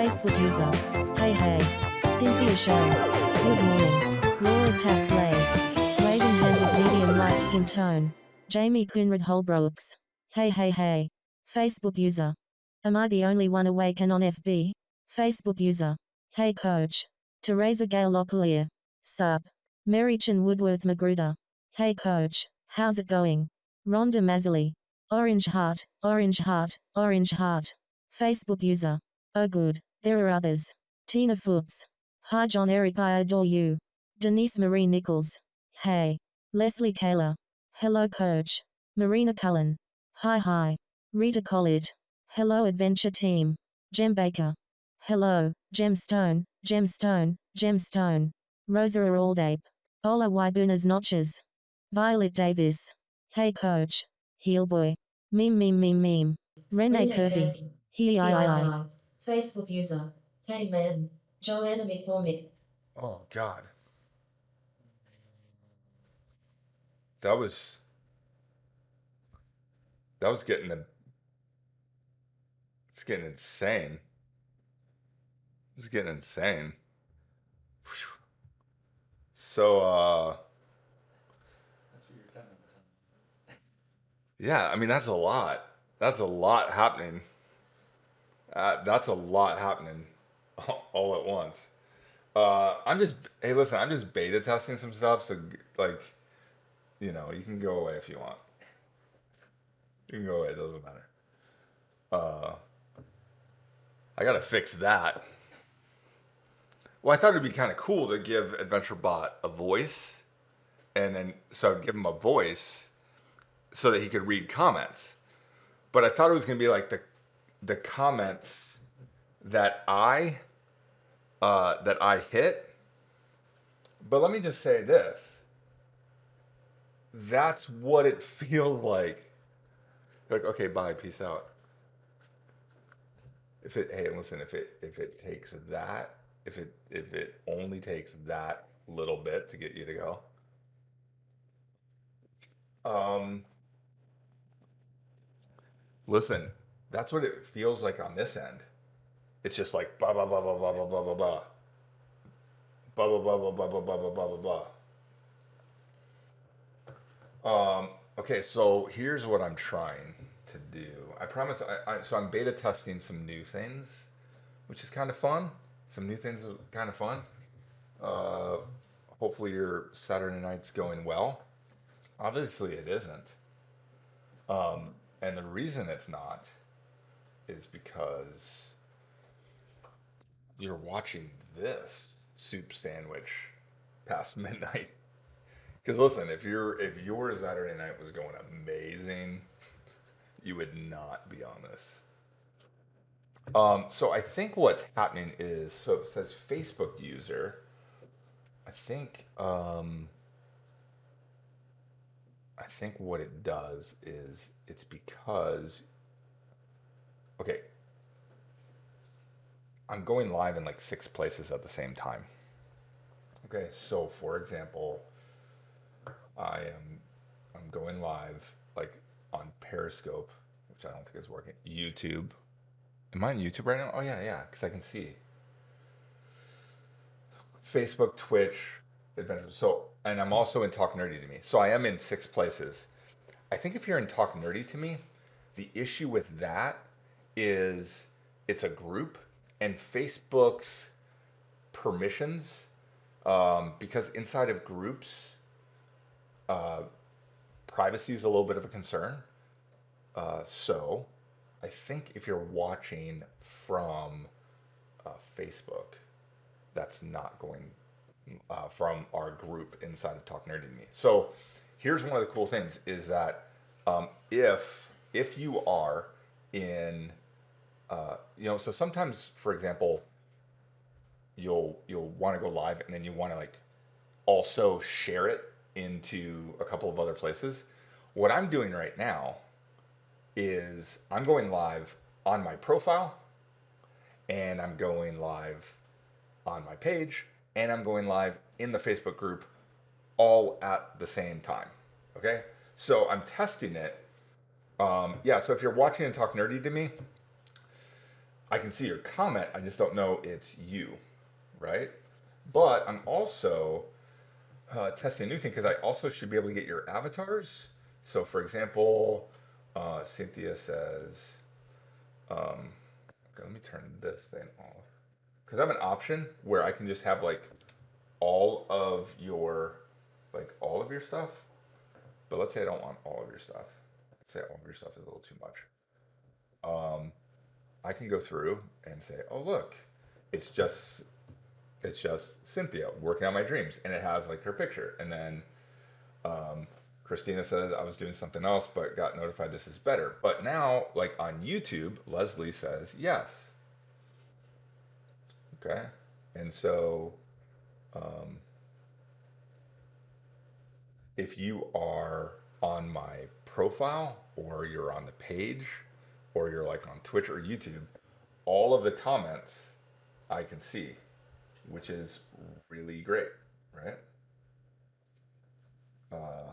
Facebook user. Hey hey. Cynthia Shell. Good morning. Laura Taft Blaze. Raven-handed medium light skin tone. Jamie Coonrad Holbrooks. Hey hey hey. Facebook user. Am I the only one awake and on FB? Facebook user. Hey coach. Teresa Gale Locklear. Sup. Mary Chan Woodworth Magruder. Hey coach. How's it going? Rhonda Mazzoli. Orange heart, orange heart, orange heart. Facebook user. Oh good, there are others. Tina Foots. Hi John-Erik, I adore you. Denise Marie Nichols. Hey. Leslie Kayla. Hello coach. Marina Cullen. Hi hi. Rita Collett. Hello adventure team. Jem Baker. Hello, Gemstone, Gemstone, Gemstone. Rosa Aldape. Ola Wybunas Notches. Violet Davis. Hey coach. Heel boy. Meme. Renee Kirby. He I. Facebook user. Hey man. Joanna McCormick. Oh God, that was that was getting it's getting insane. It's getting insane. So yeah, I mean that's a lot. That's a lot happening. That's a lot happening all at once. I'm just hey listen, I'm just beta testing some stuff, so like you can go away if you want. You can go away, it doesn't matter. Uh, I gotta fix that. Well, I thought it'd be kind of cool to give AdventureBot a voice, and then so I'd give him a voice so that he could read comments. But I thought it was gonna be like the comments that I hit. But let me just say this: that's what it feels like. Like, okay, bye, peace out. Hey, listen, if it takes that, if it only takes that little bit to get you to go, um, listen, that's what it feels like on this end. It's just like blah blah blah blah blah blah blah blah blah blah blah blah blah blah blah blah blah blah blah. Okay, so here's what I'm trying to do. I promise. So I'm beta testing some new things, which is kind of fun. Some new things are kind of fun. Uh, Hopefully your Saturday night's going well. Obviously it isn't. And the reason it's not is because you're watching this soup sandwich past midnight. Because listen, if your Saturday night was going amazing, you would not be on this. So I think what's happening is, so it says Facebook user. I think what it does is it's because okay, I'm going live in like 6 places at the same time. Okay, so for example, I am I'm going live like on Periscope, which I don't think is working. YouTube. Am I on YouTube right now? Oh yeah, because I can see. Facebook, Twitch, Adventure. So, and I'm also in Talk Nerdy to Me. So I am in 6 places. I think if you're in Talk Nerdy to Me, the issue with that is it's a group and Facebook's permissions, because inside of groups, uh, privacy is a little bit of a concern. So I think if you're watching from Facebook, that's not going from our group inside of Talk Nerdy to Me. So here's one of the cool things is that if you are in so sometimes, for example, you'll want to go live and then you want to like also share it into a couple of other places. What I'm doing right now is I'm going live on my profile and I'm going live on my page and I'm going live in the Facebook group all at the same time. Okay, so I'm testing it. Yeah, so if you're watching and Talk Nerdy to Me, I can see your comment. I just don't know it's you, right? But I'm also testing a new thing because I also should be able to get your avatars. So, for example, Cynthia says, okay, let me turn this thing off because I have an option where I can just have like all of your all of your stuff. But let's say I don't want all of your stuff. Let's say all of your stuff is a little too much. Um, I can go through and say, oh look, it's just it's just Cynthia working on my dreams, and it has like her picture, and then um, Christina says I was doing something else, but got notified this is better. But now, like on YouTube, Leslie says yes. Okay, and so um, if you are on my profile or you're on the page or you're like on Twitch or YouTube, all of the comments I can see, which is really great, right? Uh,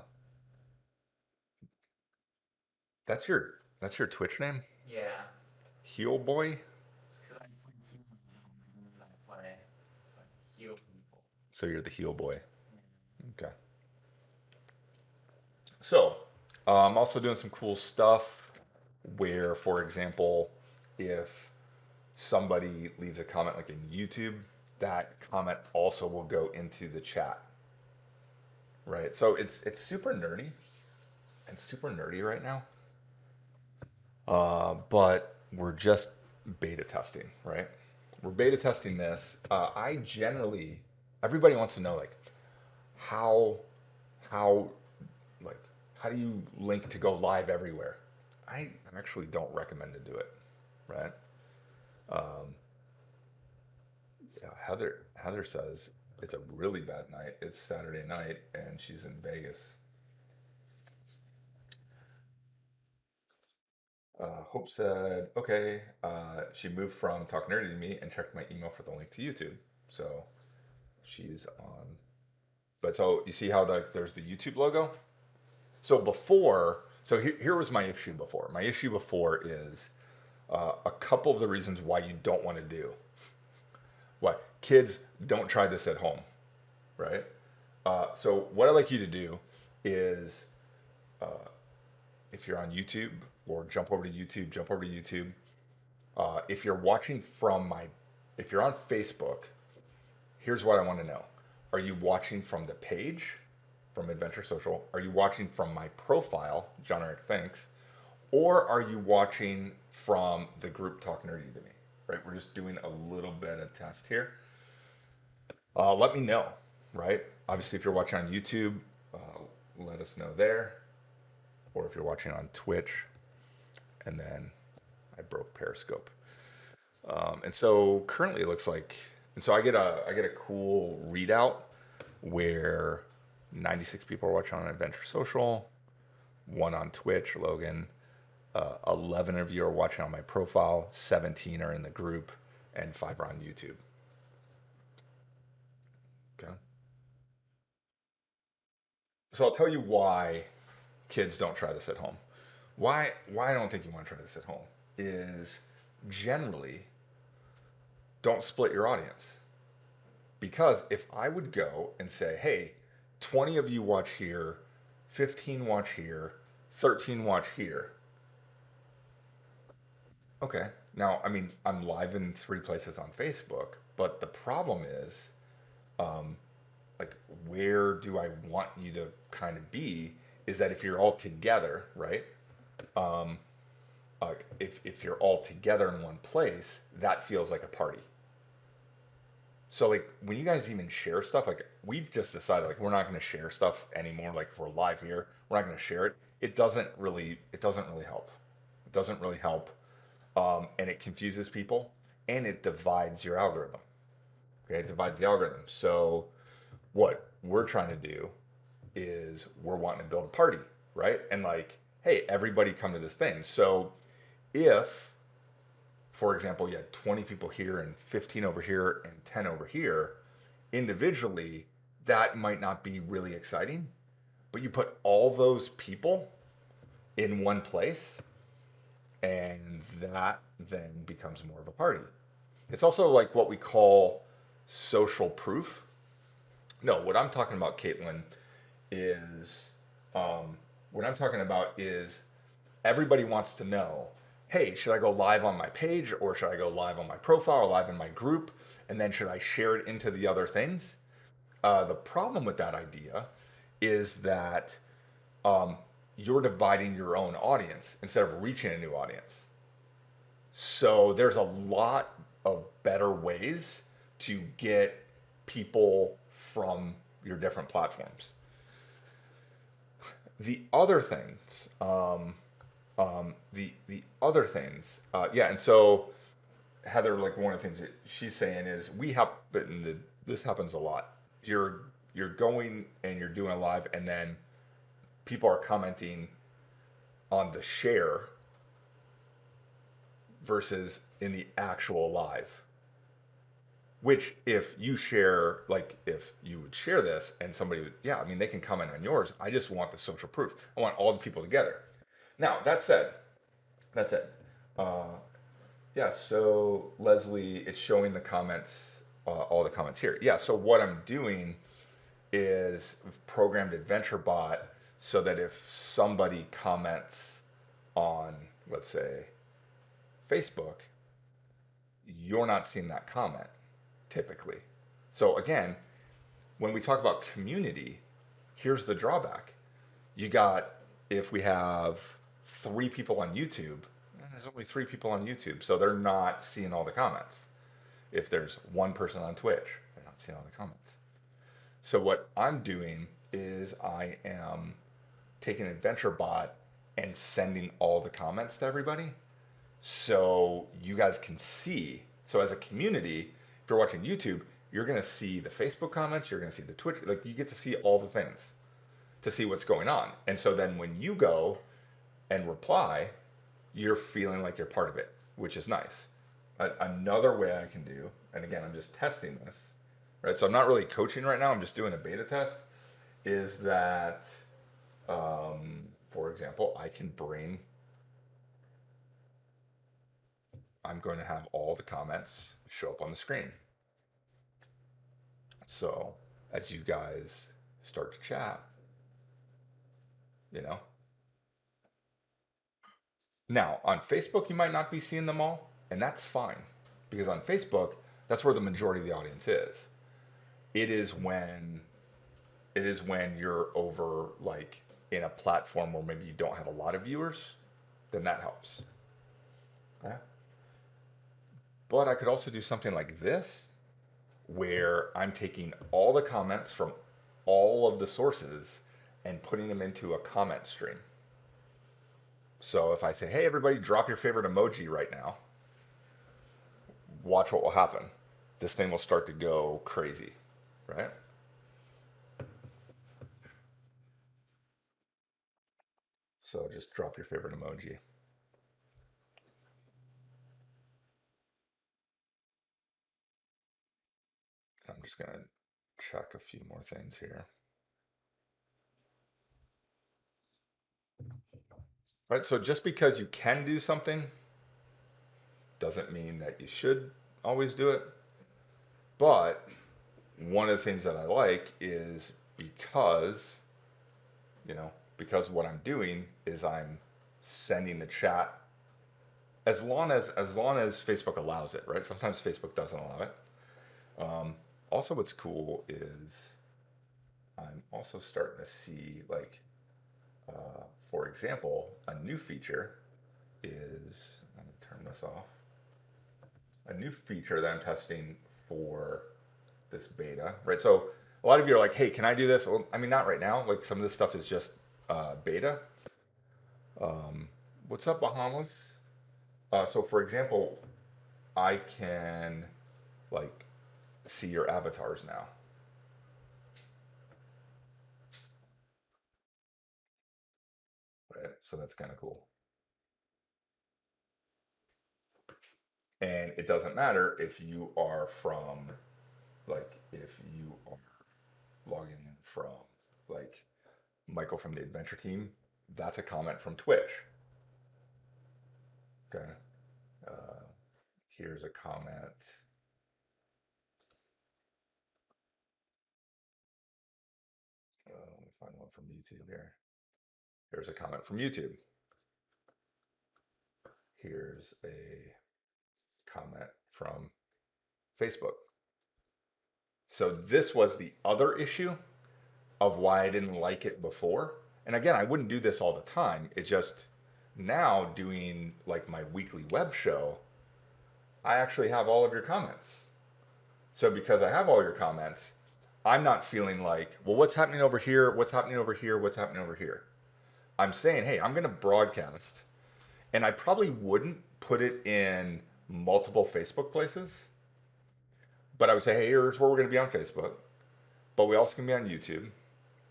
that's your Twitch name, Yeah. Heel Boy. It's because I put humans on the games I play. So I heal people. So you're the Heel Boy. Yeah. Okay. So I'm also doing some cool stuff where, for example, if somebody leaves a comment like in YouTube, that comment also will go into the chat, right? So it's super nerdy and super nerdy right now. But we're just beta testing, right? We're beta testing this. I generally, everybody wants to know like how how like how do you link to go live everywhere? I actually don't recommend to do it, right? Um, yeah, Heather says it's a really bad night. It's Saturday night and she's in Vegas. Hope said, okay. She moved from Talk Nerdy to me and checked my email for the link to YouTube. So she's on. But so you see how there's the YouTube logo? So before, so here was my issue before. My issue before is a couple of the reasons why you don't want to do. What? Kids, don't try this at home, right? So what I'd like you to do is uh, if you're on YouTube or jump over to YouTube, jump over to YouTube. If you're watching from if you're on Facebook, here's what I want to know. Are you watching from the page from Adventure Social? Are you watching from my profile, John-Erik Thinks? Or are you watching from the group Talk Nerdy to me? Right? We're just doing a little bit of test here. Let me know, right? Obviously, if you're watching on YouTube, let us know there. Or if you're watching on Twitch, and then I broke Periscope. And so currently it looks like, and so I get a cool readout where 96 people are watching on Adventure Social, one on Twitch, Logan, 11 of you are watching on my profile, 17 are in the group, and 5 are on YouTube. Okay. So I'll tell you why kids don't try this at home. Why I don't think you want to try this at home is generally don't split your audience. Because if I would go and say, hey, 20 of you watch here, 15 watch here, 13 watch here. Okay. Now, I mean, I'm live in 3 places on Facebook, but the problem is, um, like, where do I want you to kind of be? Is that if you're all together, right? Um, if you're all together in one place, that feels like a party. So like when you guys even share stuff, like we've just decided like we're not going to share stuff anymore. Like if we're live here, we're not going to share it. It doesn't really help. It doesn't really help, and it confuses people and it divides your algorithm. Okay, it divides the algorithm. So what we're trying to do is we're wanting to build a party, right? And like, hey, everybody come to this thing. So if, for example, you had 20 people here and 15 over here and 10 over here, individually, that might not be really exciting. But you put all those people in one place, and that then becomes more of a party. It's also like what we call social proof. No, what I'm talking about, Caitlin, is um, what I'm talking about is everybody wants to know, hey, should I go live on my page or should I go live on my profile or live in my group? And then should I share it into the other things? The problem with that idea is that um, you're dividing your own audience instead of reaching a new audience. So there's a lot of better ways to get people from your different platforms. The other things, the other things, yeah. And so Heather, like one of the things that she's saying is we happen to, this happens a lot. You're going and you're doing a live, and then people are commenting on the share versus in the actual live. Which, if you share, like if you would share this and somebody would, yeah, I mean, they can comment on yours. I just want the social proof. I want all the people together. Now, that said, uh, yeah, so Leslie, it's showing the comments, all the comments here. Yeah, so what I'm doing is programmed Adventure Bot so that if somebody comments on, let's say, Facebook, you're not seeing that comment typically. So again, when we talk about community, here's the drawback. You got, if we have 3 people on YouTube, there's only 3 people on YouTube, so they're not seeing all the comments. If there's 1 person on Twitch, they're not seeing all the comments. So what I'm doing is I am taking AdventureBot and sending all the comments to everybody so you guys can see. So as a community, if you're watching YouTube, you're going to see the Facebook comments, you're going to see the Twitch, like you get to see all the things to see what's going on. And so then when you go and reply, you're feeling like you're part of it, which is nice. Another way I can do, and again, I'm just testing this, right? So I'm not really coaching right now, I'm just doing a beta test, is that, for example, I'm going to have all the comments show up on the screen. So as you guys start to chat, you know, now on Facebook, you might not be seeing them all, and that's fine because on Facebook, that's where the majority of the audience is. It is when you're over like in a platform where maybe you don't have a lot of viewers, then that helps. Okay? But I could also do something like this where I'm taking all the comments from all of the sources and putting them into a comment stream. So if I say, hey, everybody, drop your favorite emoji right now, watch what will happen. This thing will start to go crazy, right? So just drop your favorite emoji. I'm just going to check a few more things here. Right, so just because you can do something doesn't mean that you should always do it. But one of the things that I like is because what I'm doing is I'm sending the chat as long as Facebook allows it, right? Sometimes Facebook doesn't allow it. Also, what's cool is I'm also starting to see like, for example, a new feature is, let me turn this off. A new feature that I'm testing for this beta, right? So a lot of you are like, hey, can I do this? Well, I mean, not right now. Like some of this stuff is just beta. What's up, Bahamas? So for example, I can like see your avatars now, right? So that's kind of cool. And it doesn't matter if you are from, like, if you are logging in from, like, Michael from the adventure team, that's a comment from Twitch. Okay. Uh, here's a comment. Let me find one from YouTube here. Here's a comment from YouTube. Here's a comment from Facebook. So this was the other issue of why I didn't like it before. And again, I wouldn't do this all the time. It just now doing like my weekly web show, I actually have all of your comments. So because I have all your comments, I'm not feeling like, well, what's happening over here? What's happening over here? What's happening over here? I'm saying, hey, I'm going to broadcast, and I probably wouldn't put it in multiple Facebook places, but I would say, hey, here's where we're going to be on Facebook, but we also can be on YouTube,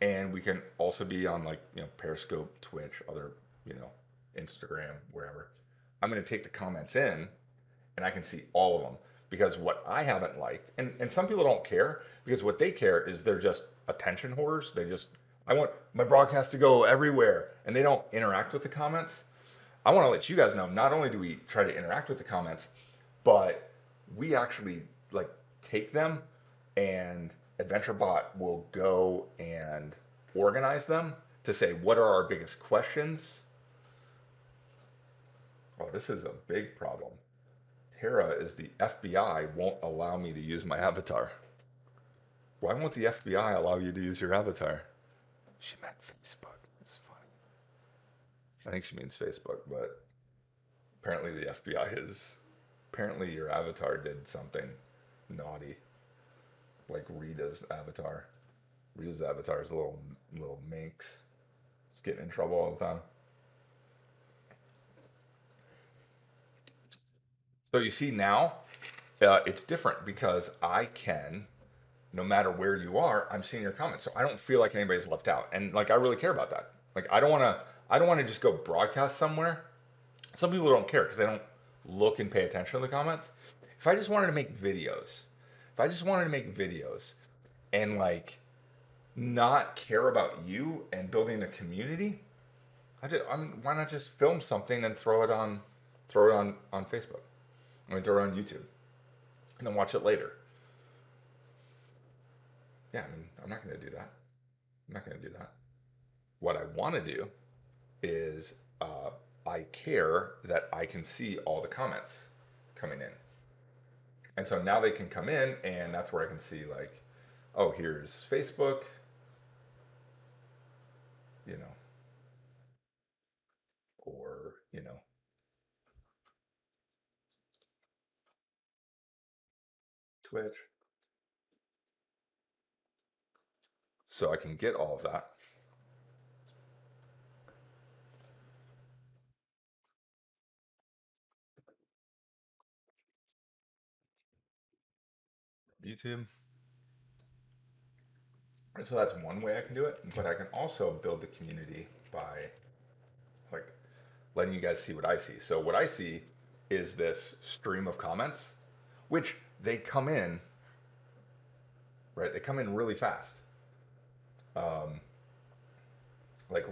and we can also be on like, Periscope, Twitch, other, you know, Instagram, wherever. I'm going to take the comments in, and I can see all of them, because what I haven't liked, and some people don't care, because what they care is they're just attention whores. I want my broadcast to go everywhere, and they don't interact with the comments. I want to let you guys know, not only do we try to interact with the comments, but we actually like take them, and AdventureBot will go and organize them to say, what are our biggest questions? Oh, this is a big problem. Tara is the FBI won't allow me to use my avatar. Why won't the FBI allow you to use your avatar? She meant Facebook. It's funny. I think she means Facebook, but apparently the FBI is. Apparently your avatar did something naughty, like Rita's avatar. Rita's avatar is a little minx. It's getting in trouble all the time. So you see now, it's different because I can, no matter where you are, I'm seeing your comments. So I don't feel like anybody's left out. And like I really care about that. Like I don't want to just go broadcast somewhere. Some people don't care because they don't look and pay attention to the comments. If I just wanted to make videos, if I just wanted to make videos and like not care about you and building a community, why not just film something and throw it on Facebook? I mean, throw it on YouTube and then watch it later. Yeah, I mean, I'm not going to do that. I'm not going to do that. What I want to do is I care that I can see all the comments coming in. And so now they can come in, and that's where I can see, like, oh, here's Facebook, you know, or, Twitch. So I can get all of that. YouTube. And so that's one way I can do it, but I can also build the community by like letting you guys see what I see. So what I see is this stream of comments, which they come in, right? They come in really fast. Um, like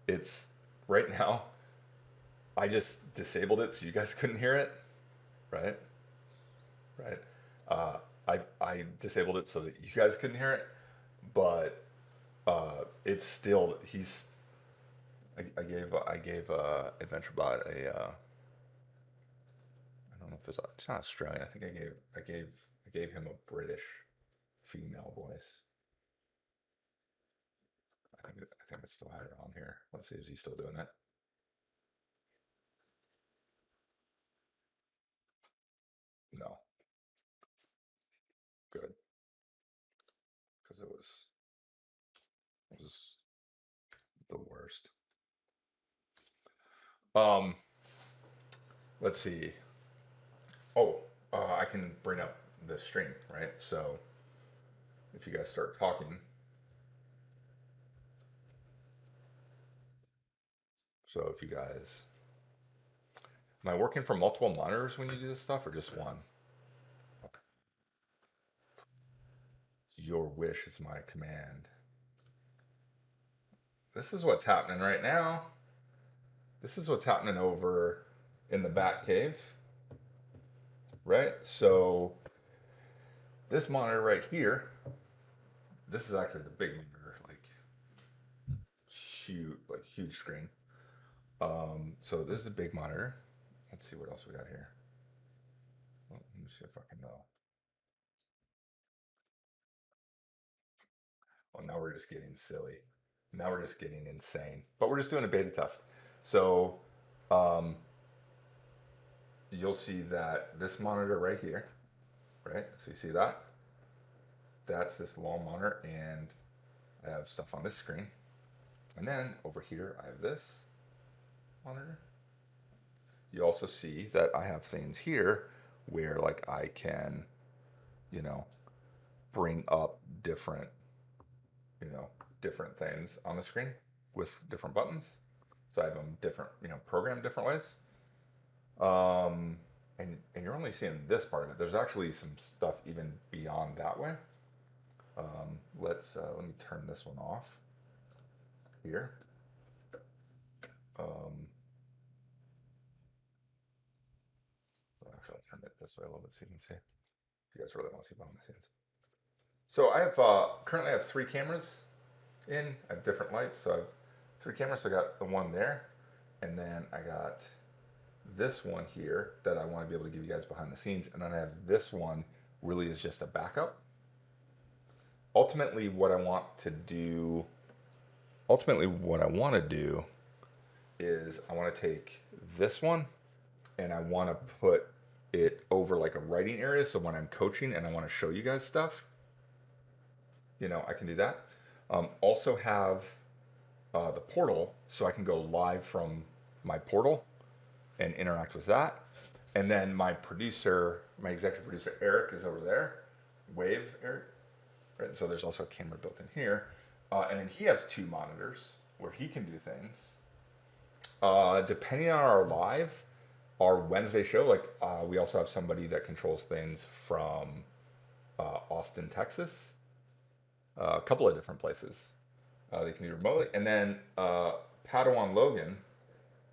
it's right now, I just disabled it so you guys couldn't hear it, right? Right. Uh, I disabled it so that you guys couldn't hear it, but it's still I gave AdventureBot I don't know if it's not Australian. I think I gave him a British female voice. I think I still had it on here. Let's see, is he still doing it? No, good, because it was the worst. Um, let's see. Oh, I can bring up the stream, right? So if you guys start talking, so if you guys, am I working from multiple monitors when you do this stuff, or just one? Your wish is my command. This is what's happening right now. This is what's happening over in the back cave, right? So this monitor right here, this is actually the big monitor, like huge screen. So this is a big monitor. Let's see what else we got here. Well, let me see if I can know. Oh, now we're just getting silly. Now we're just getting insane. But we're just doing a beta test. So um, you'll see that this monitor right here, right? So you see that? That's this long monitor, and I have stuff on this screen. And then over here, I have this monitor. You also see that I have things here where like I can, you know, bring up different, you know, different things on the screen with different buttons. So I have them different, programmed different ways. Um, and you're only seeing this part of it. There's actually some stuff even beyond that way. Let me turn this one off here. Um, Actually, I'll turn it this way a little bit so you can see. If you guys really want to see behind the scenes. So I have currently I have three cameras in. I have different lights. So I have three cameras. So I got the one there, and then I got this one here that I want to be able to give you guys behind the scenes, and then I have this one really is just a backup. Ultimately, what I want to do. Ultimately, what I want to do is I want to take this one and I want to put it over like a writing area. So when I'm coaching and I want to show you guys stuff, I can do that. Also have the portal so I can go live from my portal and interact with that. And then my producer, my executive producer, Eric, is over there. Wave, Eric. Right? So there's also a camera built in here. And then he has two monitors where he can do things. Depending on our Wednesday show, like we also have somebody that controls things from Austin, Texas, a couple of different places. They can do remotely. And then Padawan Logan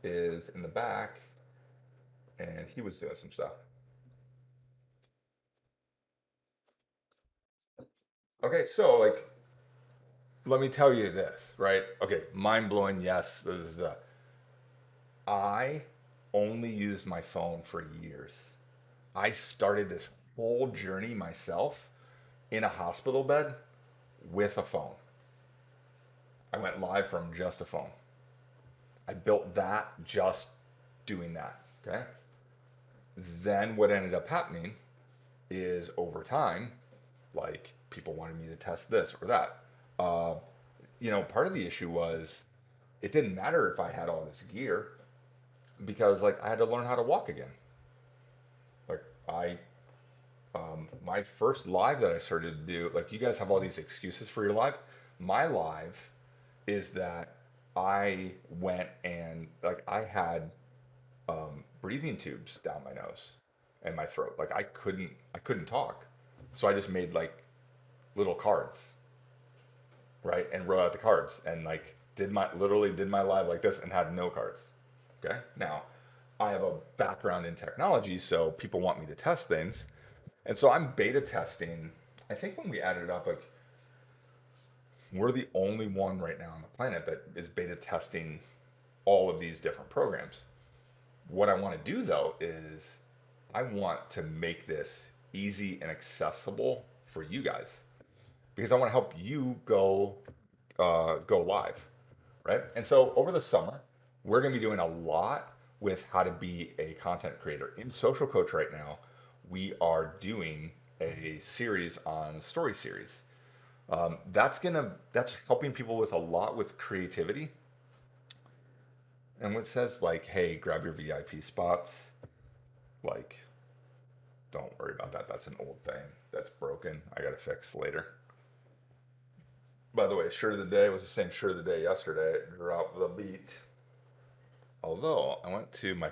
is in the back, and he was doing some stuff. Okay, so like, let me tell you this, right? Okay, mind blowing. Yes, this is the. I only used my phone for years. I started this whole journey myself in a hospital bed with a phone. I went live from just a phone. I built that just doing that. Okay. Then what ended up happening is over time, like people wanted me to test this or that. Uh, Part of the issue was it didn't matter if I had all this gear because like I had to learn how to walk again. Like my first live that I started to do, like you guys have all these excuses for your live. My live is that I went and like I had breathing tubes down my nose and my throat. Like I couldn't talk. So I just made like little cards, right? And wrote out the cards and like literally did my live like this and had no cards. Okay. Now I have a background in technology, so people want me to test things. And so I'm beta testing. I think when we added it up, like we're the only one right now on the planet that is beta testing all of these different programs. What I want to do though is I want to make this easy and accessible for you guys because I want to help you go live, right? And so over the summer, we're going to be doing a lot with how to be a content creator. In Social Coach right now, we are doing a series on story series. That's helping people with a lot with creativity. And what says like, hey, grab your VIP spots, like don't worry about that. That's an old thing. That's broken. I got to fix later. By the way, shirt of the day was the same shirt of the day yesterday. Drop the beat. Although I went to my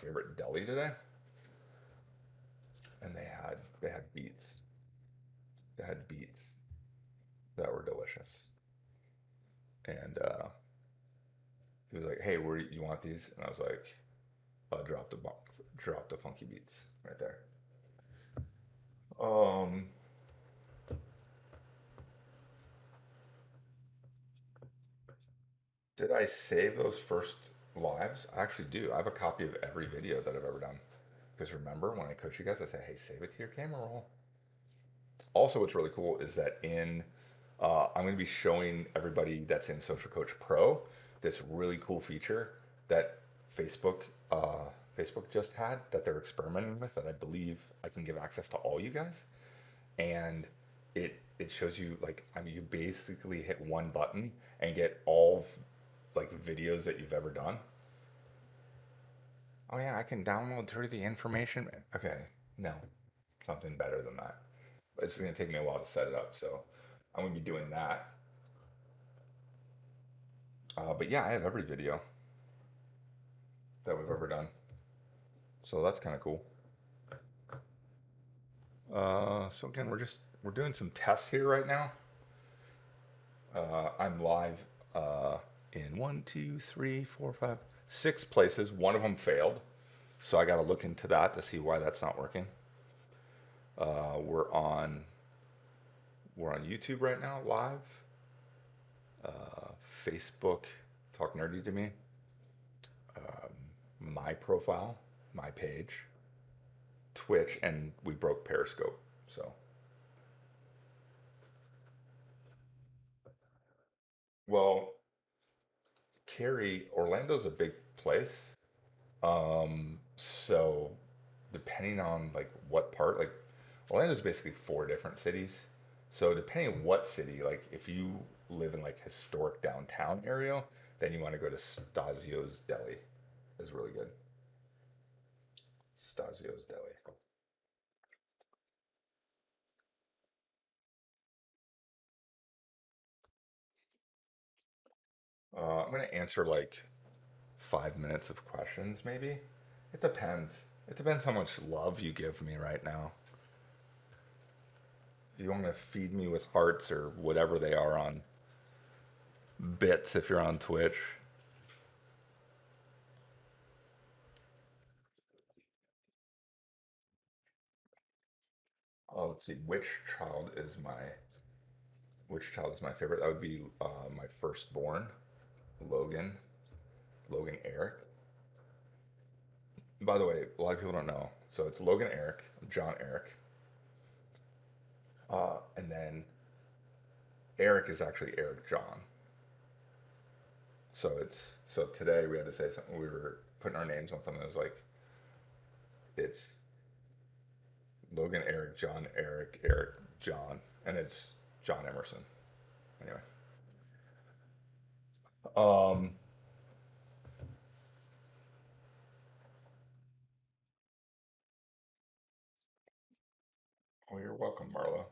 favorite deli today, and they had beets. They had beets that were delicious. And he was like, "Hey, where you want these?" And I was like, drop the drop the funky beats right there. Um, did I save those first lives? I actually do. I have a copy of every video that I've ever done. Because remember when I coach you guys, I say, hey, save it to your camera roll. Also, what's really cool is that I'm going to be showing everybody that's in Social Coach Pro this really cool feature that Facebook uh, Facebook just had that they're experimenting with that I believe I can give access to all you guys. And it shows you like I mean you basically hit one button and get all like videos that you've ever done. Oh yeah, I can download through the information. Okay, no, something better than that. It's gonna take me a while to set it up, so I'm gonna be doing that. But yeah, I have every video that we've ever done, so that's kind of cool. So again, we're doing some tests here right now. I'm live uh, in one, two, three, four, five, six places. One of them failed, so I got to look into that to see why that's not working. Uh, we're on we're on YouTube right now, live. Facebook, talk nerdy to me. My profile, my page, Twitch, and we broke Periscope. So, well, Cary, Orlando's a big place. So depending on like what part, like Orlando's basically four different cities. So depending on what city, like if you live in like historic downtown area, then you want to go to Stasio's Deli. Is really good. Stasio's Deli. I'm gonna answer like 5 minutes of questions, maybe. It depends. It depends how much love you give me right now. If you want to feed me with hearts or whatever they are on bits if you're on Twitch. Let's see, which child is my favorite? That would be my firstborn, Logan, Logan Eric. By the way, a lot of people don't know. So it's Logan Eric, John-Erik, and then Eric is actually Eric John. So today we had to say something. We were putting our names on something that was like it's Logan Eric John Eric Eric John, and it's John Emerson. Anyway, um, well, you're welcome, Marla.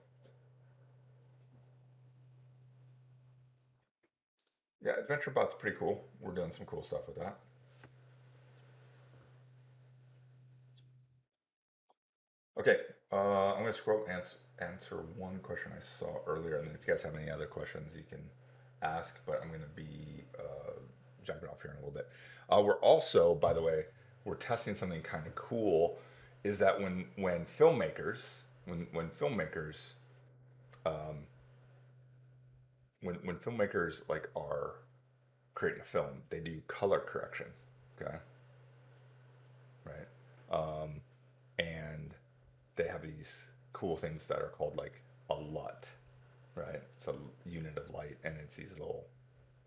Yeah, Adventure Bot's pretty cool. We're doing some cool stuff with that. Okay, I'm gonna scroll and answer one question I saw earlier, and then if you guys have any other questions, you can ask. But I'm gonna be jumping off here in a little bit. We're also, by the way, we're testing something kind of cool. Is that when filmmakers um, when filmmakers like are creating a film, they do color correction. Okay, right? Um, and they have these cool things that are called like a LUT, right? It's a unit of light, and it's these little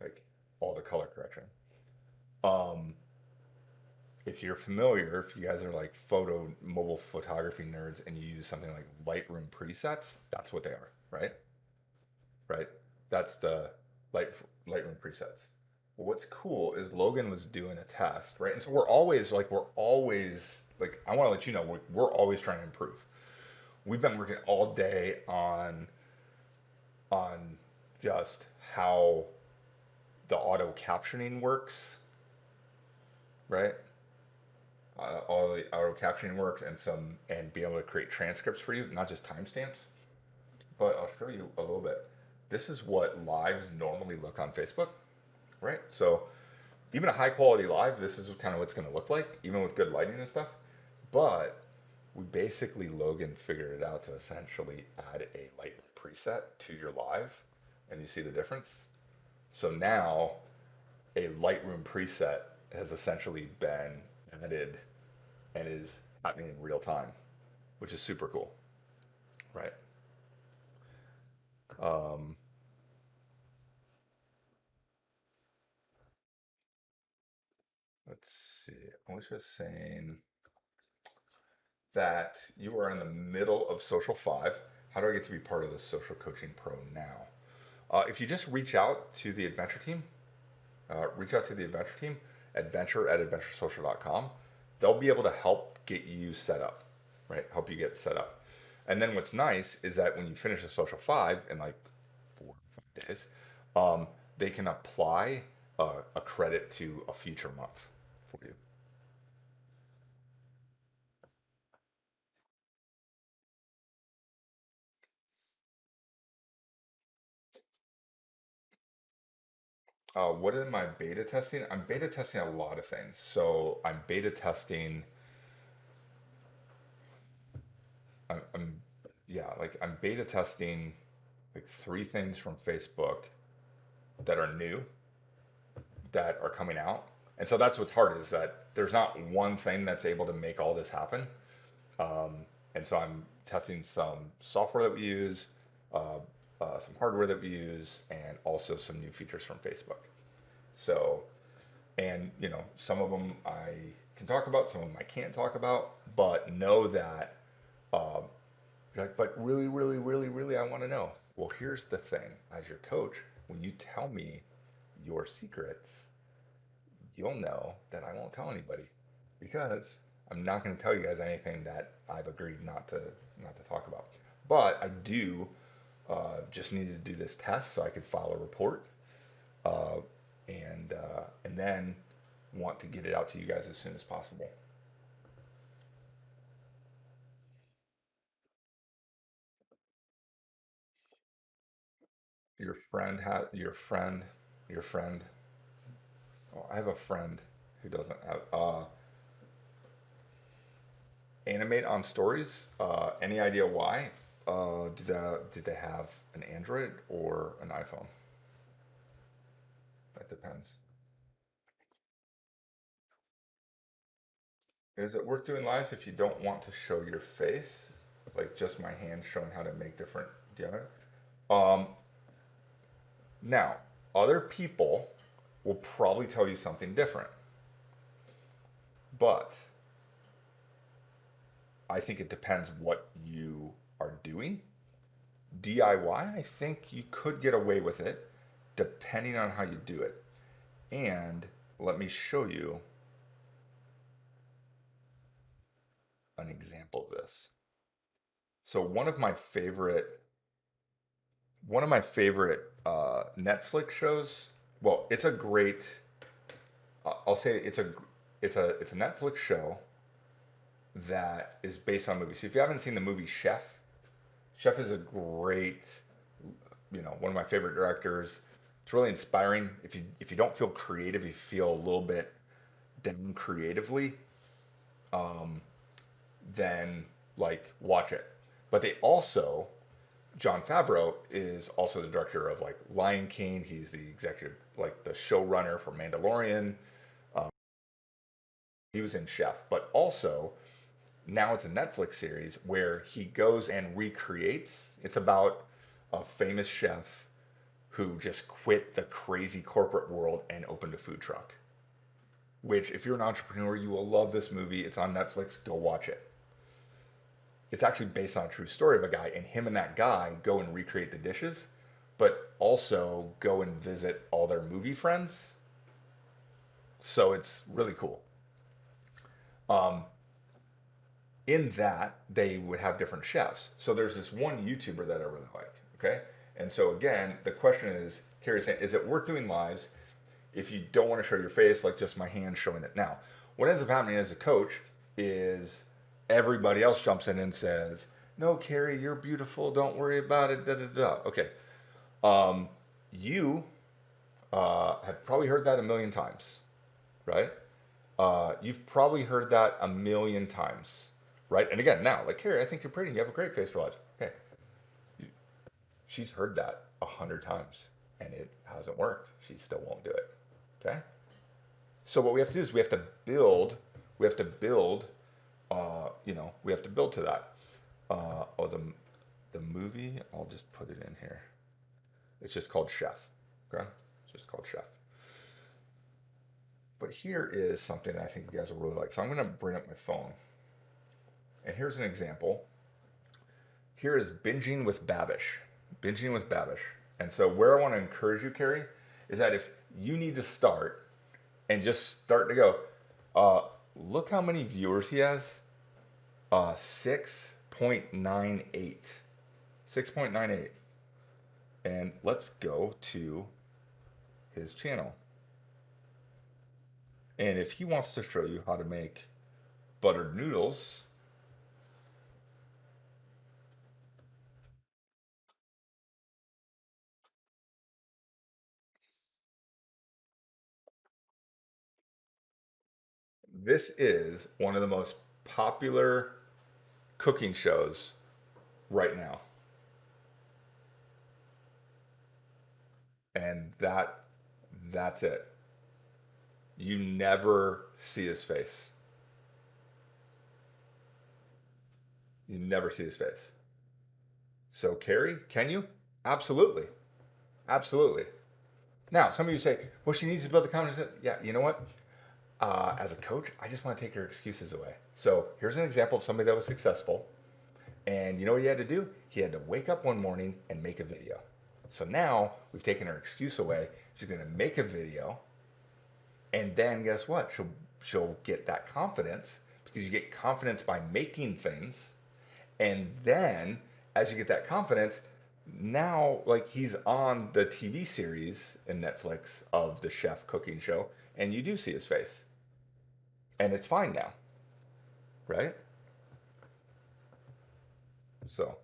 like all the color correction. Um, if you're familiar, if you guys are like mobile photography nerds, and you use something like Lightroom presets, that's what they are, right? Right? That's the Light Lightroom presets. Well, what's cool is Logan was doing a test, right? And so we're always like I want to let you know we're always trying to improve. We've been working all day on just how the auto captioning works, right? All the auto captioning works and be able to create transcripts for you, not just timestamps. But I'll show you a little bit. This is what lives normally look on Facebook, right? So even a high quality live, this is kind of what's going to look like, even with good lighting and stuff. But we basically, Logan figured it out to essentially add a light preset to your live, and you see the difference. So now a Lightroom preset has essentially been added and is happening in real time, which is super cool, right? Um, let's see. Alicia's saying that you are in the middle of Social 5. How do I get to be part of the Social Coaching Pro now? If you just reach out to the adventure team, adventure@adventuresocial.com. They'll be able to help get you set up, right? Help you get set up. And then what's nice is that when you finish a social 5 in like 4 or 5 days, um, they can apply a credit to a future month for you. What am I beta testing? I'm beta testing a lot of things. So I'm beta testing, I'm yeah, like I'm beta testing like 3 things from Facebook that are new that are coming out. And so that's what's hard is that there's not one thing that's able to make all this happen. Um, and so I'm testing some software that we use, uh, some hardware that we use, and also some new features from Facebook. So, and some of them I can talk about, some of them I can't talk about, but know that, um, you're like, but really, really, really, really, I want to know. Well, here's the thing as your coach, when you tell me your secrets, you'll know that I won't tell anybody because I'm not going to tell you guys anything that I've agreed not to talk about. But I do just need to do this test so I could file a report, uh, and then want to get it out to you guys as soon as possible. Your friend. Oh, I have a friend who doesn't have animate on stories. Any idea why? Did they have an Android or an iPhone? That depends. Is it worth doing lives if you don't want to show your face? Like just my hand showing how to make different deodorant? Um, Now, other people will probably tell you something different, but I think it depends what you are doing. DIY, I think you could get away with it depending on how you do it. And let me show you an example of this. So one of my favorite Netflix shows. Well, it's a great. I'll say it's a Netflix show that is based on a movie. So if you haven't seen the movie Chef, Chef is a great, one of my favorite directors. It's really inspiring. If you don't feel creative, you feel a little bit down creatively, um, then like watch it. But they also John Favreau is also the director of like Lion King. He's the executive, like the showrunner for Mandalorian. Um, he was in Chef, but also now it's a Netflix series where he goes and recreates. It's about a famous chef who just quit the crazy corporate world and opened a food truck. Which, if you're an entrepreneur, you will love this movie. It's on Netflix. Go watch it. It's actually based on a true story of a guy, and him and that guy go and recreate the dishes, but also go and visit all their movie friends. So it's really cool. Um, in that, they would have different chefs. So there's this one YouTuber that I really like. Okay. And so again, the question is, Carrie's saying, is it worth doing lives if you don't want to show your face, like just my hand showing it? Now, what ends up happening as a coach is everybody else jumps in and says, no, Carrie, you're beautiful. Don't worry about it. Da da da. Okay. You have probably heard that a million times. right? You've probably heard that a million times, right? And again, now, like, Carrie, I think you're pretty. You have a great face for life. Okay, she's heard that 100 times, and it hasn't worked. She still won't do it. Okay. So what we have to do is we have to build. We have to build. We have to build to that. Oh, the movie. I'll just put it in here. It's just called Chef. Okay. It's just called Chef. But here is something I think you guys will really like. So I'm going to bring up my phone. And here's an example. Here is binging with Babish. Binging with Babish. And so where I want to encourage you, Carrie, is that if you need to start and just start to go, look how many viewers he has. 6.98. 6.98. And let's go to his channel. And if he wants to show you how to make buttered noodles, this is one of the most popular cooking shows right now. And that's it. You never see his face. You never see his face. So Carrie, can you? Absolutely. Absolutely. Now, some of you say, well, she needs to build the confidence. Yeah, you know what? As a coach, I just want to take her excuses away. So here's an example of somebody that was successful. And you know what he had to do? He had to wake up one morning and make a video. So now we've taken her excuse away. She's going to make a video. And then guess what? She'll get that confidence because you get confidence by making things. And then as you get that confidence, now like he's on the TV series in Netflix of the chef cooking show, and you do see his face. And it's fine now, right? So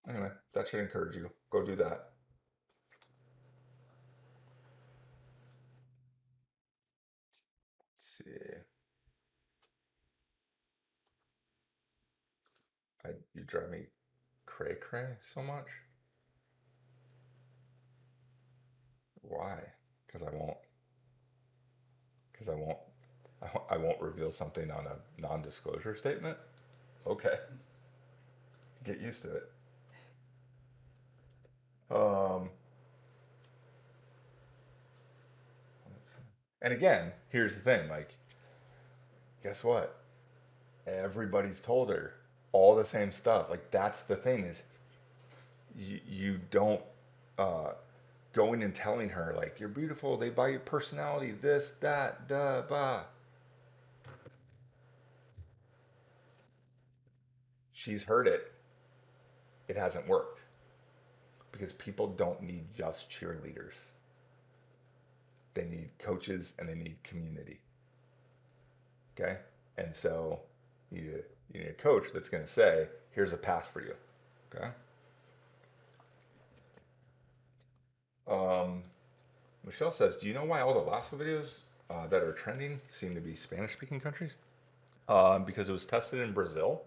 anyway, that should encourage you. Go do that. Let's see. You drive me cray cray so much. Why? Because I won't. Because I won't. I won't reveal something on a non-disclosure statement. Okay, get used to it. Um, and again, here's the thing. Like, guess what? Everybody's told her all the same stuff. Like, that's the thing is, you don't uh, going and telling her like you're beautiful. They buy your personality. This, that, da, ba. She's heard it. It hasn't worked because people don't need just cheerleaders. They need coaches and they need community. Okay, and so you need a coach that's going to say, "Here's a path for you." Okay. Um, Michelle says, "Do you know why all the Lasso videos that are trending seem to be Spanish-speaking countries? Because it was tested in Brazil,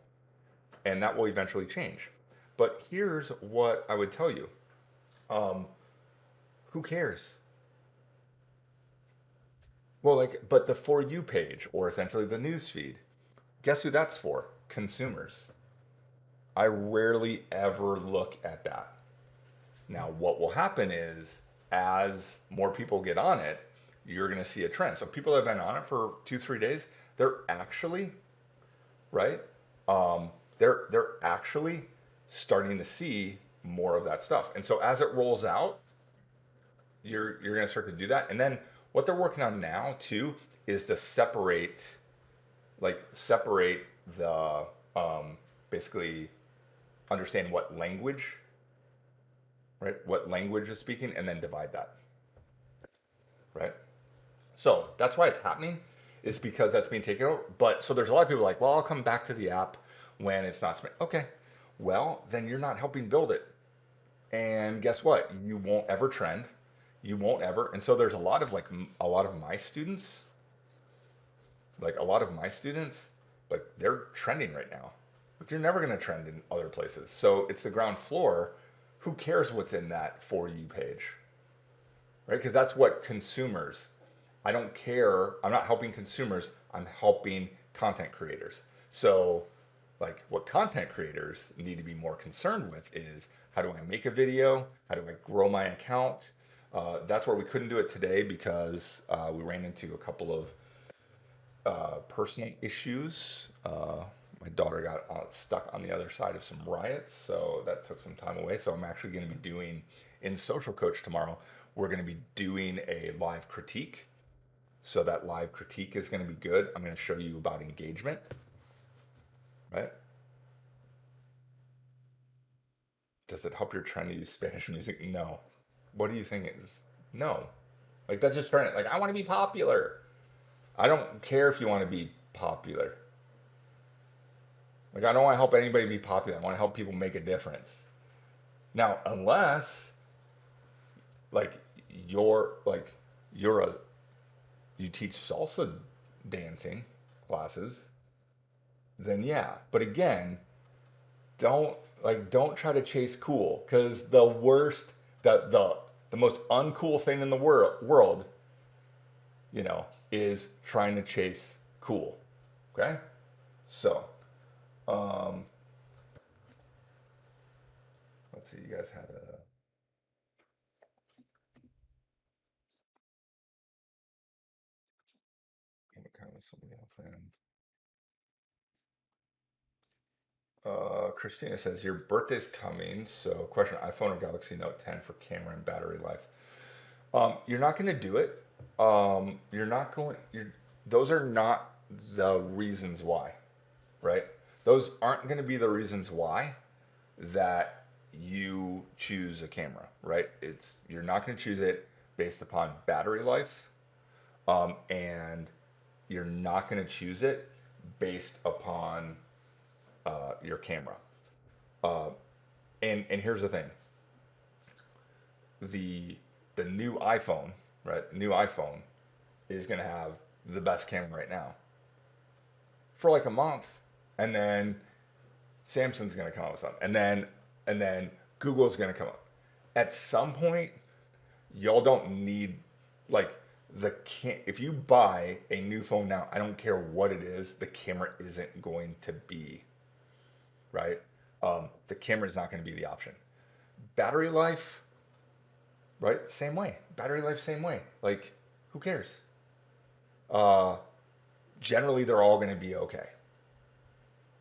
and that will eventually change. But here's what I would tell you: um, who cares? Well, like, but the For You page, or essentially the news feed, guess who that's for? Consumers. I rarely ever look at that. Now, what will happen is as more people get on it, you're going to see a trend. So people that have been on it for 2, 3 days, they're actually right. They're actually starting to see more of that stuff. And so as it rolls out, you're going to start to do that. And then what they're working on now too is to separate the basically understand what language, right? What language is speaking, and then divide that, right? So that's why it's happening, is because that's being taken over. But so there's a lot of people like, well, I'll come back to the app when it's not. Okay, well then you're not helping build it, and guess what? You won't ever trend. You won't ever. And so there's a lot of a lot of my students, like a lot of my students, like they're trending right now. But you're never going to trend in other places. So it's the ground floor. Who cares what's in that For You page, right? Because that's what consumers, I don't care. I'm not helping consumers. I'm helping content creators. So, like, what content creators need to be more concerned with is how do I make a video? How do I grow my account? That's where we couldn't do it today because we ran into a couple of personal issues. My daughter got stuck on the other side of some riots, so that took some time away. So I'm actually going to be doing in Social Coach tomorrow. We're going to be doing a live critique. So that live critique is going to be good. I'm going to show you about engagement, right? Does it help your trend to use Spanish music? No. What do you think it is? No. Like that's just trying to like I want to be popular. I don't care if you want to be popular. Like I don't want to help anybody be popular. I want to help people make a difference. Now, unless like like you're a you teach salsa dancing classes, then yeah. But again, don't try to chase cool because the worst the most uncool thing in the world, is trying to chase cool. Okay? So, um let's see, you guys had a what kind of somebody else fan. Christina says your birthday's coming, so question: iPhone or Galaxy Note 10 for camera and battery life? You're not going to do it. You're not going. Those are not the reasons why, right? Those aren't going to be the reasons why that you choose a camera, right? You're not going to choose it based upon battery life, and you're not going to choose it based upon your camera. Uh, and here's the thing: the the new iPhone, right? The new iPhone is going to have the best camera right now for like a month, and then Samsung's going to come up with something, and then Google's going to come up. At some point, y'all don't need like if you buy a new phone now, I don't care what it is, the camera isn't going to be right. The camera is not going to be the option. Battery life, right? Same way. Battery life, same way. Like, who cares? Uh, Generally, they're all going to be okay.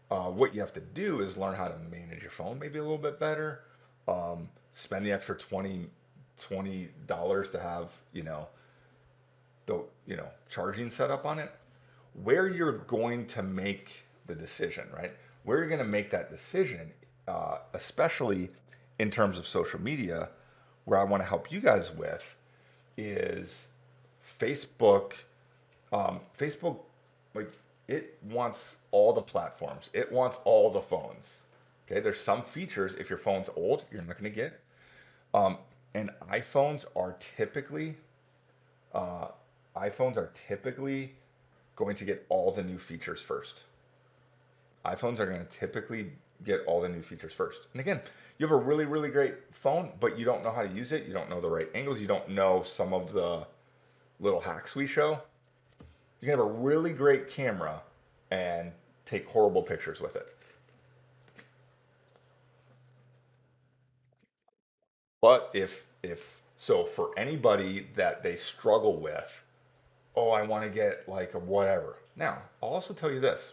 What you have to do is learn how to manage your phone maybe a little bit better. Spend the extra $20 to have, the, charging set up on it. Where you're going to make the decision, right? Where you're going to make that decision, especially in terms of social media, where I want to help you guys with is Facebook. Facebook, like, it wants all the platforms. It wants all the phones. Okay, there's some features if your phone's old, you're not going to get. Um, and uh, iPhones are typically going to get all the new features first. iPhones are going to typically get all the new features first. And again, you have a really, really great phone, but you don't know how to use it. You don't know the right angles. You don't know some of the little hacks we show. You can have a really great camera and take horrible pictures with it. But if so for anybody that they struggle with, oh, I want to get like a whatever. Now, I'll also tell you this.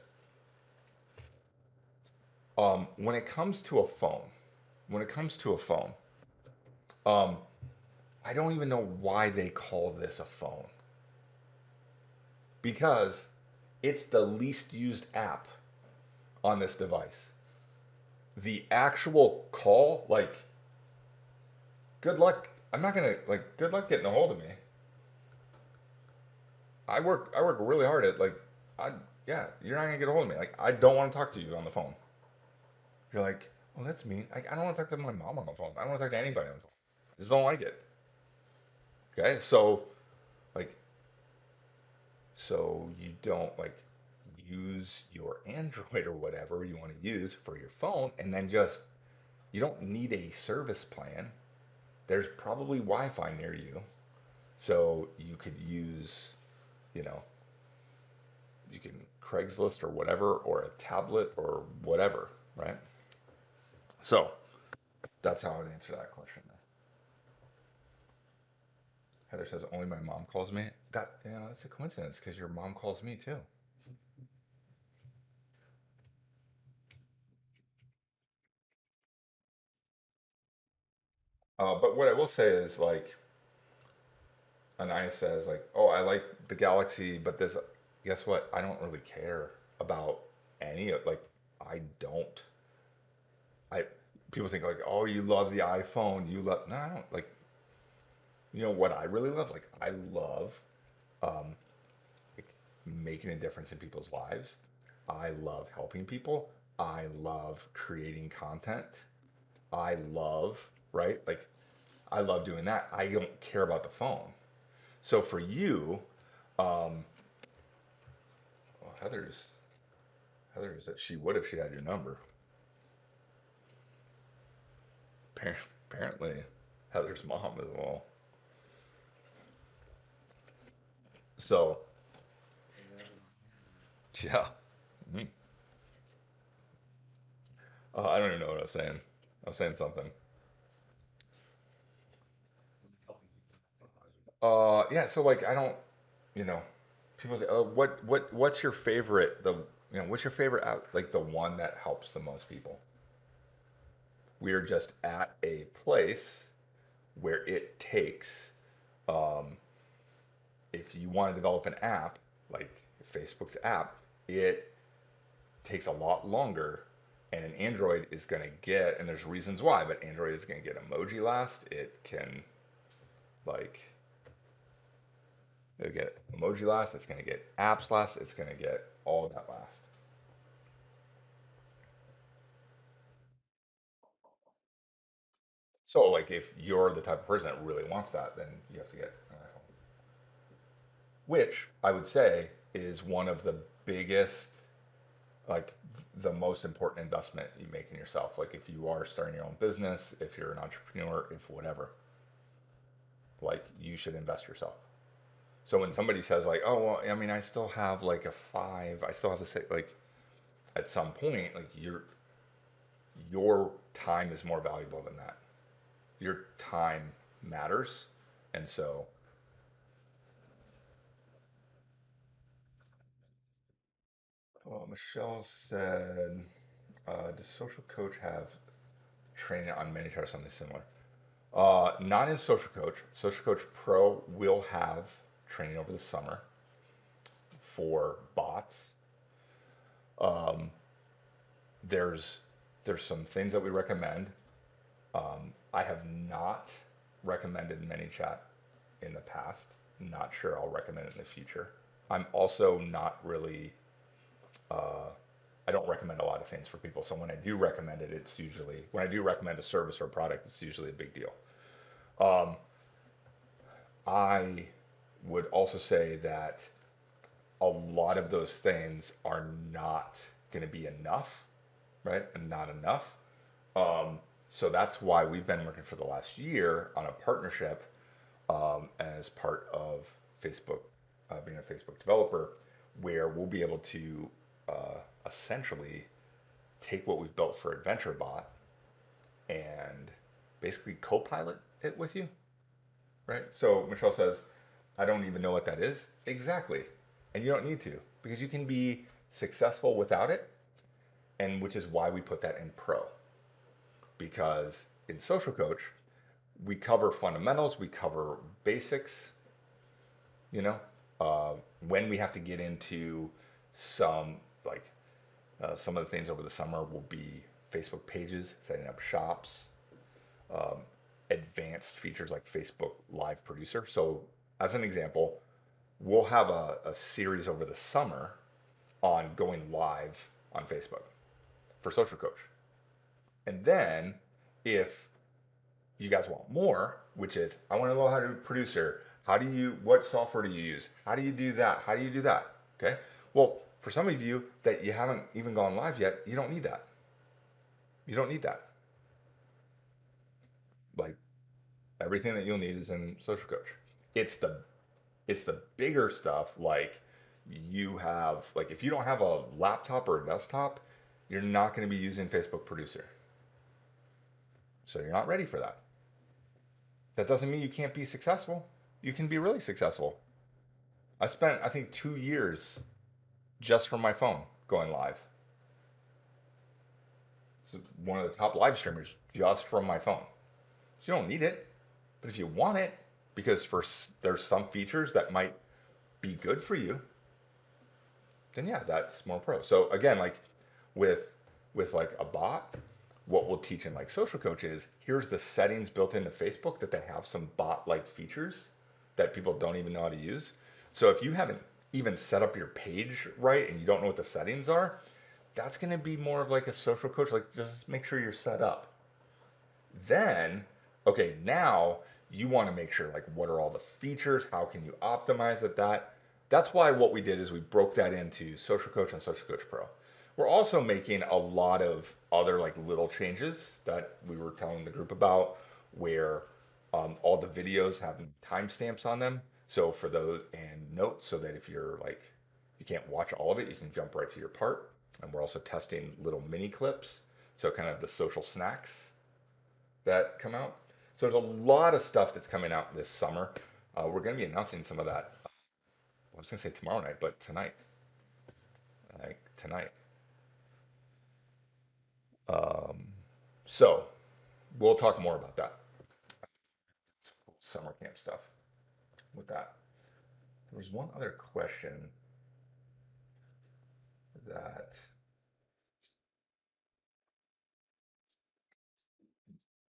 When it comes to a phone, when it comes to a phone, um, I don't even know why they call this a phone because it's the least used app on this device. The actual call, like, good luck. I'm not gonna like good luck getting a hold of me. I work really hard at like I yeah, you're not gonna get a hold of me. Like I don't want to talk to you on the phone. You're like, well that's mean. I don't want to talk to my mom on the phone. I don't want to talk to anybody on the phone. I just don't like it. Okay, so like you don't like use your Android or whatever you want to use for your phone, and then just you don't need a service plan. There's probably Wi-Fi near you, so you could use, you know, you can Craigslist or whatever, or a tablet or whatever, right? So that's how I would answer that question. Heather says only my mom calls me. That's a coincidence because your mom calls me too. But what I will say is like Anaya says like, oh, I like the Galaxy, but this, guess what? I don't really care about any of like I don't. I People think like, oh, you love the iPhone, you love no, I don't like. You know what I really love? Like I love um, like making a difference in people's lives. I love helping people. I love creating content. I love, right? Like I love doing that. I don't care about the phone. So for you, um, well, Heather said she would if she had your number. Apparently, Heather's mom as well. So yeah. Mm. I don't even know what I was saying. I was saying something. Yeah. So like I don't, you know, people say, oh, what's your favorite? What's your favorite app? Like the one that helps the most people. We are just at a place where it takes, um, if you want to develop an app like Facebook's app, it takes a lot longer. And an Android is going to get, and there's reasons why, but Android is going to get emoji last. Like, it'll get emoji last. It's going to get apps last. It's going to get all that last. So, like, if you're the type of person that really wants that, then you have to get an iPhone, which I would say is one of the biggest, like, the most important investment you make in yourself. Like, if you are starting your own business, if you're an entrepreneur, if whatever, like, you should invest yourself. So when somebody says like, oh well, I mean, I still have like a five, I still have a six, like at some point, like your time is more valuable than that. Your time matters, and so Michelle said, does Social Coach have training on ManyChat or something similar? Not in Social Coach. Social Coach Pro will have training over the summer for bots. Um, there's some things that we recommend. I have not recommended ManyChat in the past. Not sure I'll recommend it in the future. I'm also not really, uh, I don't recommend a lot of things for people. So when I do recommend it, it's usually, when I do recommend a service or a product, it's usually a big deal. Um, I would also say that a lot of those things are not going to be enough, right? And not enough. So that's why we've been working for the last year on a partnership as part of Facebook, being a Facebook developer, where we'll be able to essentially take what we've built for AdventureBot and basically co-pilot it with you, right? So Michelle says, I don't even know what that is. Exactly. And you don't need to because you can be successful without it, and which is why we put that in pro. Because in Social Coach, we cover fundamentals, we cover basics, you know, uh, when we have to get into some like some of the things over the summer will be Facebook pages, setting up shops, um, advanced features like Facebook Live Producer. So, as an example, we'll have a series over the summer on going live on Facebook for Social Coach. And then if you guys want more, which is I want to know how to producer. How do you, what software do you use? How do you do that? How do you do that? Okay. Well, for some of you that you haven't even gone live yet, you don't need that. You don't need that. Like everything that you'll need is in Social Coach. It's the it's the bigger stuff like you have like if you don't have a laptop or a desktop, you're not going to be using Facebook Producer. So you're not ready for that. That doesn't mean you can't be successful. You can be really successful. I spent I think 2 years just from my phone going live. So one of the top live streamers just from my phone. So you don't need it, but if you want it because there's some features that might be good for you, then yeah, that's more pro. So again, like with like a bot, what we'll teach in like social coach is here's the settings built into Facebook that they have some bot like features that people don't even know how to use. So if you haven't even set up your page right and you don't know what the settings are, that's going to be more of like a social coach, like just make sure you're set up. Then, okay, now you want to make sure like what are all the features? How can you optimize at that? That's why what we did is we broke that into Social Coach and Social Coach Pro. We're also making a lot of other like little changes that we were telling the group about where all the videos have timestamps on them. So for those and notes so that if you're like you can't watch all of it, you can jump right to your part. And we're also testing little mini clips. So kind of the social snacks that come out. So there's a lot of stuff that's coming out this summer. We're going to be announcing some of that. I was going to say tomorrow night, but tonight, like tonight. Um, so we'll talk more about that. It's cool summer camp stuff with that. There was one other question that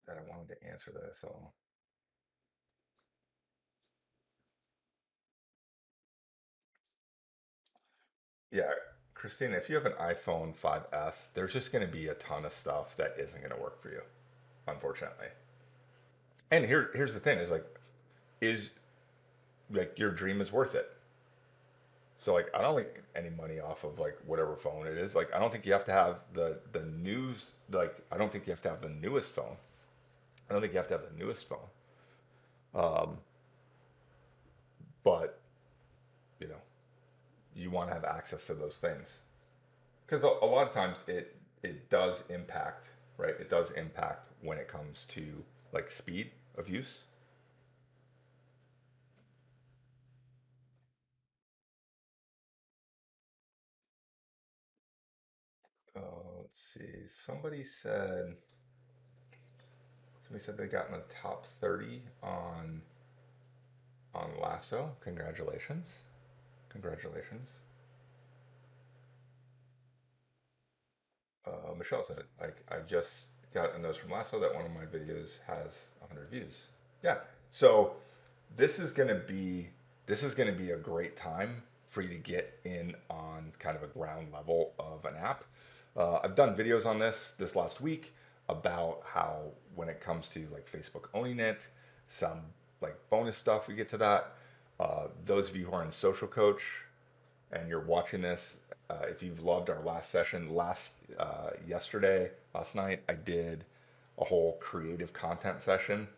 I wanted to answer that. So yeah, Christina, if you have an iPhone 5S, there's just going to be a ton of stuff that isn't going to work for you, unfortunately. And here's the thing: is like your dream is worth it. So like I don't think any money off of like whatever phone it is. Like I don't think you have to have the news like I don't think you have to have the newest phone. I don't think you have to have the newest phone. Um, but you know, you want to have access to those things because a lot of times it does impact, right? It does impact when it comes to like speed of use. Let's see. Somebody said they got in the top 30 on Lasso. Congratulations. Congratulations. Michelle said, like, I just got a notice from Lasso that one of my videos has 100 views. Yeah. So this is gonna be this is gonna be a great time for you to get in on kind of a ground level of an app. I've done videos on this last week about how when it comes to like Facebook owning it, some like bonus stuff. We get to that. Those of you who are in Social Coach, and you're watching this, if you've loved our last session, last night, I did a whole creative content session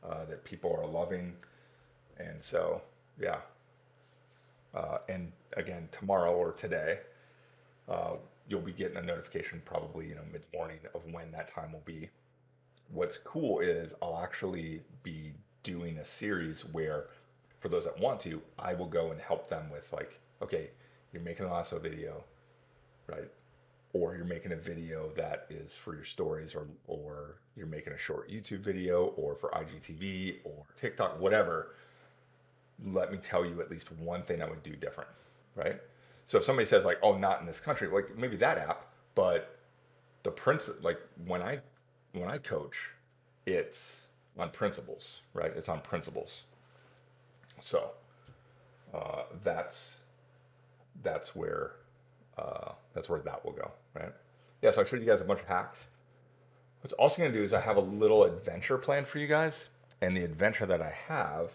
that people are loving, and so yeah. And again, tomorrow or today, uh, you'll be getting a notification probably mid morning of when that time will be. What's cool is I'll actually be doing a series where, for those that want to, I will go and help them with like, okay, you're making a lasso video, right? Or you're making a video that is for your stories, or you're making a short YouTube video, or for IGTV or TikTok, whatever. Let me tell you at least one thing I would do different, right? So if somebody says like, oh, not in this country, like maybe that app, but the like when I coach, it's on principles, right? It's on principles. So uh, that's that's where that will go, right? Yeah. So I showed you guys a bunch of hacks. What's also going to do is I have a little adventure planned for you guys, and the adventure that I have,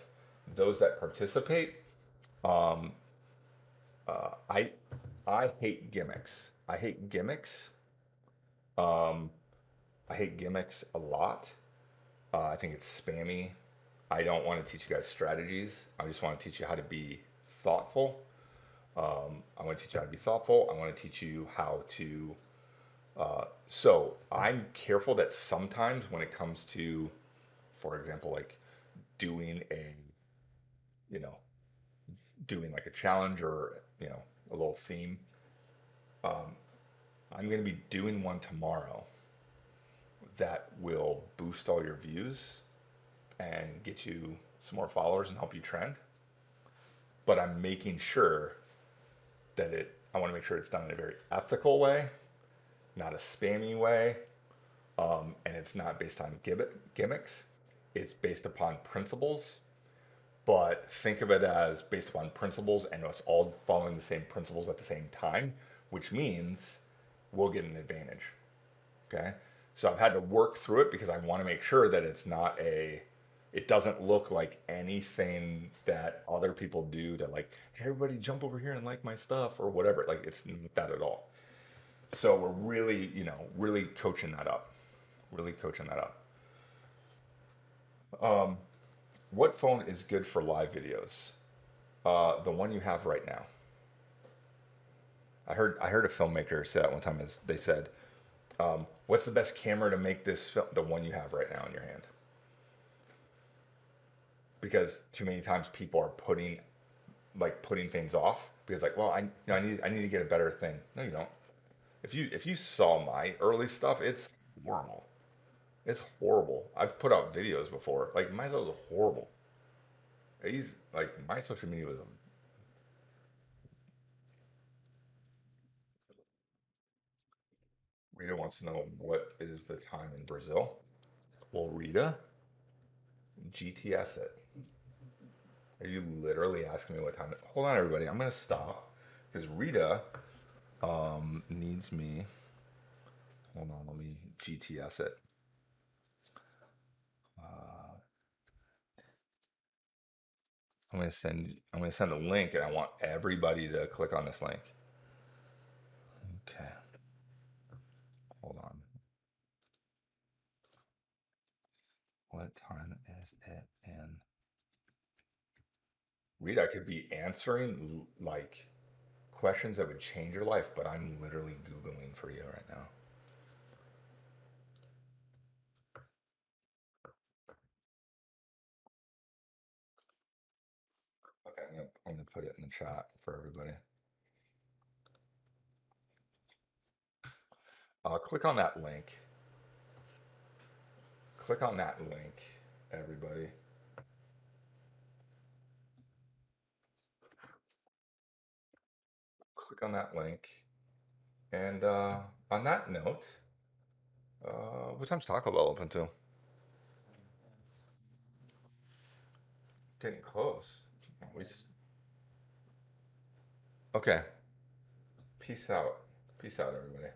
those that participate, um, I hate gimmicks. I hate gimmicks. Um, I hate gimmicks a lot. I think it's spammy. I don't want to teach you guys strategies. I just want to teach you how to be thoughtful. I want to teach you how to be thoughtful. I want to teach you how to. So I'm careful that sometimes when it comes to, for example, like doing a, you know, doing like a challenge or, a little theme, um, I'm going to be doing one tomorrow that will boost all your views and get you some more followers and help you trend. But I'm making sure I want to make sure it's done in a very ethical way, not a spammy way, and it's not based on gimmicks. It's based upon principles, but think of it as based upon principles and us all following the same principles at the same time, which means we'll get an advantage. Okay. So I've had to work through it because I want to make sure that it doesn't look like anything that other people do to like, hey, everybody jump over here and like my stuff or whatever. Like it's not that at all. So we're really, really coaching that up. Really coaching that up. Um, what phone is good for live videos? The one you have right now. I heard a filmmaker say that one time. Is they said, "What's the best camera to make this the one you have right now in your hand?" Because too many times people are putting things off because like, well, I need to get a better thing. No, you don't. If you saw my early stuff, it's horrible. It's horrible. I've put out videos before. Like my stuff was horrible. He's like my social media was. Rita wants to know what is the time in Brazil. Well, Rita, GTS it. Are you literally asking me what time? Hold on, everybody. I'm gonna stop because Rita needs me. Hold on, let me GTS it. Uh, I'm gonna send a link, and I want everybody to click on this link. Okay, hold on. What time is it in? Rita, I could be answering like questions that would change your life, but I'm literally Googling for you right now. Okay, I'm gonna put it in the chat for everybody. Click on that link. Click on that link, everybody. Click on that link. And on that note, what time's Taco Bell open to? It's Getting close. We, okay. Peace out. Peace out, everybody.